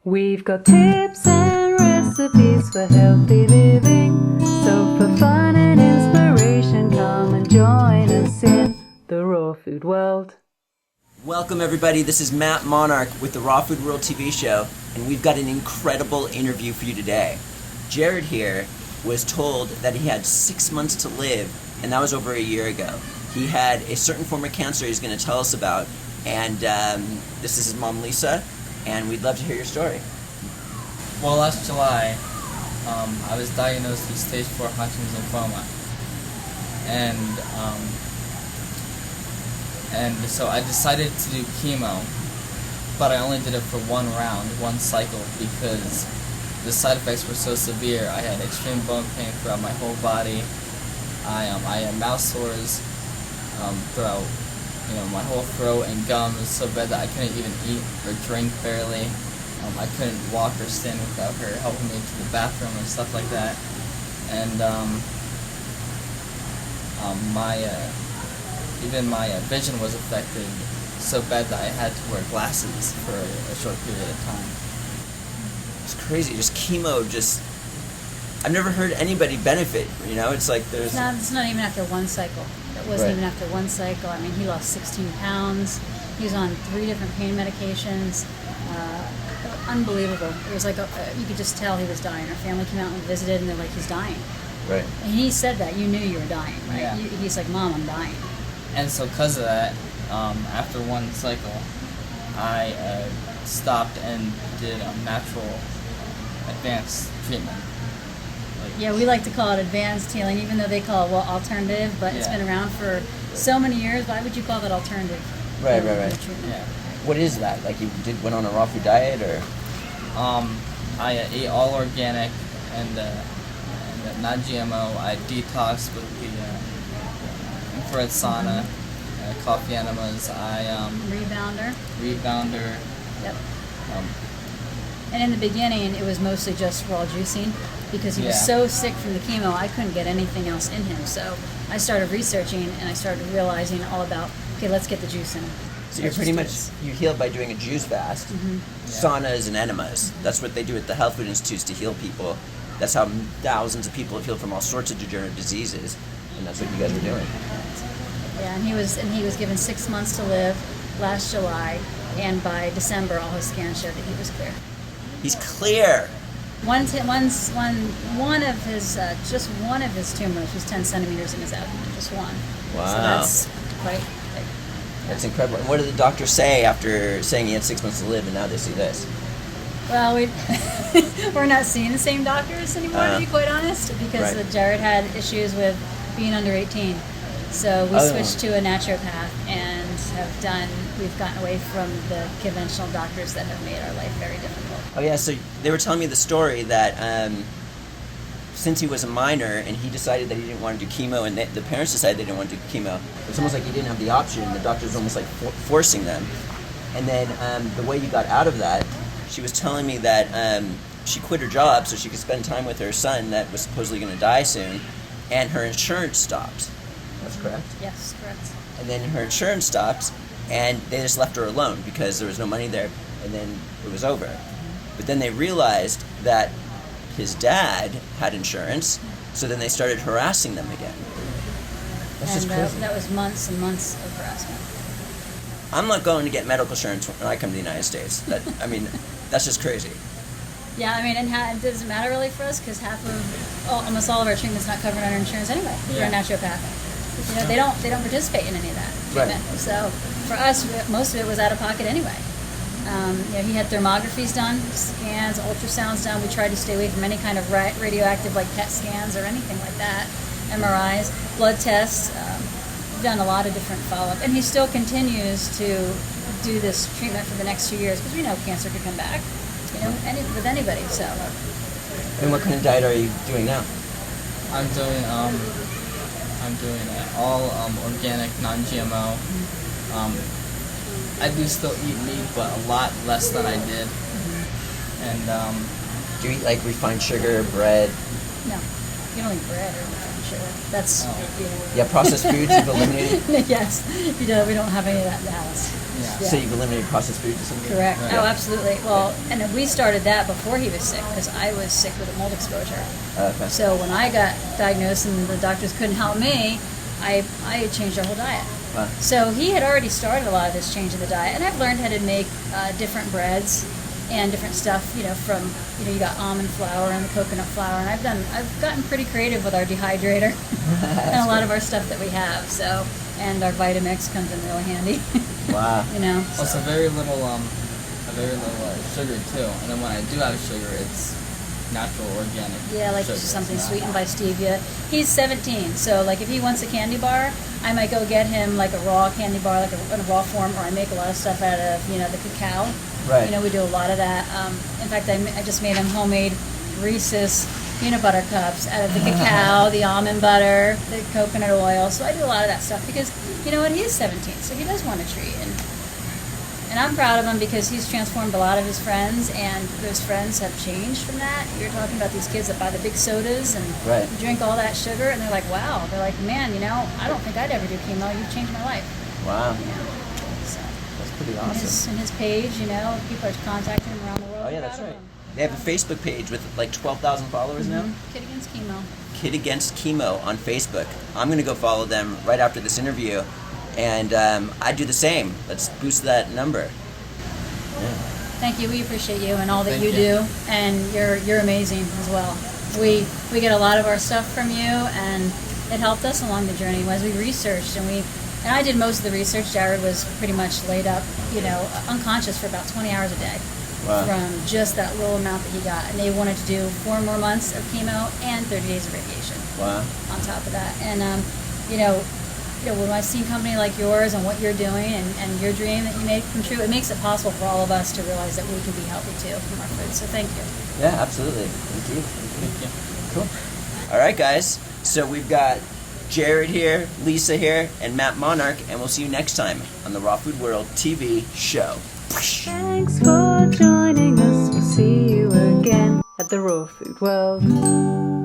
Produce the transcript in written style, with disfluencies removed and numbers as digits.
We've got tips and recipes for healthy living. So for fun and inspiration, come and join us in the raw food world. Welcome everybody, this is Matt Monarch with the Raw Food World TV show, and we've got an incredible interview for you today. Jared here was told that he had 6 months to live, and that was over a year ago. He had a certain form of cancer he's going to tell us about, and this is his mom Lisa, and we'd love to hear your story. Well, last July, I was diagnosed with stage 4 Hodgkin's lymphoma, and so I decided to do chemo, but I only did it for one round, one cycle, because the side effects were so severe. I had extreme bone pain throughout my whole body. I had mouth sores throughout, my whole throat, and gums was so bad that I couldn't even eat or drink barely. I couldn't walk or stand without her helping me to the bathroom and stuff like that. And my vision was affected so bad that I had to wear glasses for a short period of time. It's crazy, just chemo, I've never heard anybody benefit, it's like there's... It's not even after one cycle. It wasn't even after one cycle. I mean, he lost 16 pounds. He was on 3 different pain medications. Unbelievable. It was like, you could just tell he was dying. Our family came out and visited, and they're like, he's dying. Right. And he said that. You knew you were dying, right? Yeah. He's like, Mom, I'm dying. And so because of that, after one cycle, I stopped and did a natural advanced treatment. Yeah, we like to call it advanced healing, even though they call it, alternative, but it's been around for so many years. Why would you call that alternative? Right. Treatment? Yeah. What is that? Like you went on a raw food diet, or? I ate all organic and non-GMO. I detoxed with the infrared sauna, coffee enemas. Rebounder. Yep. And in the beginning, it was mostly just raw juicing because he was so sick from the chemo, I couldn't get anything else in him. So I started researching, and I started realizing all about, okay, let's get the juice in him. So you're pretty much, you heal by doing a juice fast, saunas and enemas. That's what they do at the health food institutes to heal people. That's how thousands of people have healed from all sorts of degenerative diseases, and that's what you guys were doing. Yeah, and he was given 6 months to live last July, and by December, all his scans showed that he was clear. He's clear. One of his tumors was 10 centimeters in his abdomen, just one. Wow. So that's quite big. That's incredible. And what did the doctor say after saying he had 6 months to live, and now they see this? Well, we're not seeing the same doctors anymore, to be quite honest, because Jared had issues with being under 18. So we switched to a naturopath and we've gotten away from the conventional doctors that have made our life very difficult. Oh yeah, so they were telling me the story that since he was a minor and he decided that he didn't want to do chemo, and the parents decided they didn't want to do chemo, it's almost like he didn't have the option, and the doctor was almost like forcing them. And then the way you got out of that, she was telling me that she quit her job so she could spend time with her son that was supposedly going to die soon, and her insurance stopped. That's correct? Yes, correct. And then her insurance stopped, and they just left her alone because there was no money there, and then it was over. But then they realized that his dad had insurance, so then they started harassing them again. That's just crazy. That was months and months of harassment. I'm not going to get medical insurance when I come to the United States. That's just crazy. Yeah, I mean, and it doesn't matter really for us because almost all of our treatment's not covered under insurance anyway. We're a naturopath. They don't participate in any of that treatment. Right. So for us, most of it was out of pocket anyway. He had thermographies done, scans, ultrasounds done. We tried to stay away from any kind of radioactive like PET scans or anything like that. MRIs, blood tests. We've done a lot of different follow-up, and he still continues to do this treatment for the next 2 years because we know cancer could come back, with anybody. So. And what kind of diet are you doing now? I'm doing all organic, non-GMO. I do still eat meat, but a lot less than I did. And do you eat like refined sugar, bread? No, you don't eat bread or refined sugar. That's Yeah, processed foods you've eliminated? Yes, we don't have any of that in the house. Yeah. So you've eliminated processed food to some degree? Correct. Right. Oh, absolutely. Well, and we started that before he was sick because I was sick with a mold exposure. Okay. So when I got diagnosed and the doctors couldn't help me, I had changed our whole diet. Wow. So he had already started a lot of this change in the diet, and I've learned how to make different breads and different stuff. From you got almond flour and the coconut flour, and I've gotten pretty creative with our dehydrator and a lot of our stuff that we have. So, and our Vitamix comes in real handy. Wow. Also, very little sugar too. And then when I do have sugar, it's natural, organic. Yeah, like sugar. something It's not- sweetened by stevia. He's 17, so like if he wants a candy bar, I might go get him like a raw candy bar, like in a raw form, or I make a lot of stuff out of the cacao. Right. We do a lot of that. In fact, I just made him homemade Reese's peanut butter cups out of the cacao, the almond butter, the coconut oil. So I do a lot of that stuff because you know what, he is 17, so he does want a treat. And I'm proud of him because he's transformed a lot of his friends, and those friends have changed from that. You're talking about these kids that buy the big sodas and Right. drink all that sugar, and they're like, wow. They're like, man, I don't think I'd ever do chemo. You've changed my life. Wow. So, That's pretty on awesome. his page, people are contacting him around the world. Oh, yeah, Proud that's of right. him. They have a Facebook page with like 12,000 followers now. Kid Against Chemo. Kid Against Chemo on Facebook. I'm going to go follow them right after this interview, and I do the same. Let's boost that number. Thank you. We appreciate you and all that Thank you you. do, and you're amazing as well. We get a lot of our stuff from you, and it helped us along the journey as we researched and I did most of the research. Jared was pretty much laid up, unconscious for about 20 hours a day Wow. from just that little amount that he got, and they wanted to do 4 more months of chemo and 30 days of radiation Wow. on top of that. And when I've seen a company like yours and what you're doing and your dream that you made come true, it makes it possible for all of us to realize that we can be healthy too from our food. So thank you. Yeah, absolutely. Thank you. Thank you. Cool. All right, guys. So we've got Jared here, Lisa here, and Matt Monarch, and we'll see you next time on the Raw Food World TV show. Thanks for joining us. We'll see you again at the Raw Food World.